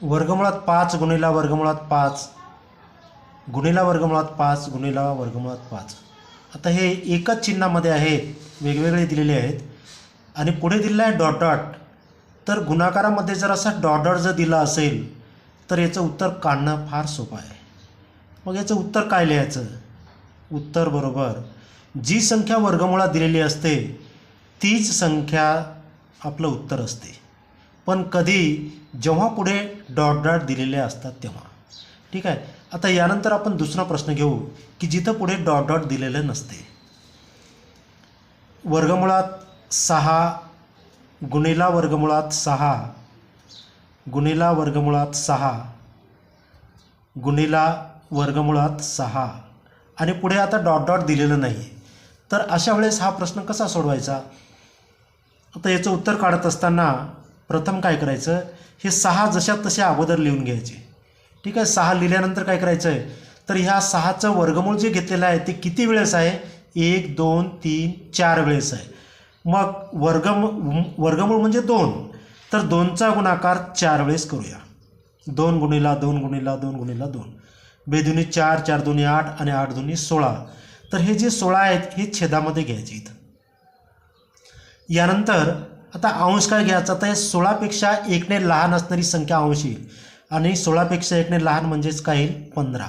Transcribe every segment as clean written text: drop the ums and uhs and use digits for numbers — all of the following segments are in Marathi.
वर्गमुळात 5 गुणिला वर्गमुळात 5 गुणिला वर्गमुळात 5 गुणिला वर्गमुळात 5. आता हे एकच चिन्हामध्ये आहेत, वेगवेगळे दिलेले आहेत आणि पुढे दिलेला आहे डॉट डॉट. तर गुणाकारामध्ये जर असा डॉट डॉट जर दिला असेल तर याचं उत्तर काढणं फार सोपं आहे. मग याचं उत्तर काय लिहायचं? उत्तर बरोबर जी संख्या वर्गमुळात दिलेली असते तीच संख्या आपलं उत्तर असते, पण कधी जेव्हा पुढे डॉट डॉट दिलेले असतात तेव्हा. ठीक आहे. आता यानंतर आपण दुसरा प्रश्न घेऊ की जिथं पुढे डॉट डॉट दिलेलं नसते. वर्गमुळात 6 गुणिला वर्गमुळात 6 गुणिला वर्गमुळात 6 गुणिला वर्गमुळात 6 आणि पुढे आता डॉट डॉट दिलेलं नाही. तर अशा वेळेस हा प्रश्न कसा सोडवायचा? आता याचं उत्तर काढत असताना प्रथम काय करायचं, हे 6 जशा तशा अगोदर लिहून घ्यायचे. ठीक आहे. 6 लिहिल्यानंतर काय करायचं आहे, तर ह्या 6चं वर्गमूळ जे घेतलेलं आहे ते किती वेळेस आहे? 1 2 3 4 वेळेस आहे. मग वर्गमूळ म्हणजे 2, तर 2चा गुणाकार 4 वेळेस करूया. 2 गुणिला 2 गुणिला 2 गुणिला 2 बेदुनी 4 4 दुनी 8 आणि 8 दुनी 16. तर हे जे 16 आहेत हे छेदामध्ये घ्यायचे इथं. यानंतर आता अंश काय घ्यायचा, तर 16पेक्षा 1ने लहान असणारी संख्या अंश येईल आणि 16पेक्षा 1ने लहान म्हणजेच काय येईल? 15.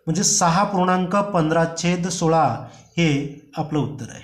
म्हणजे 6.15/16 हे आपलं उत्तर आहे.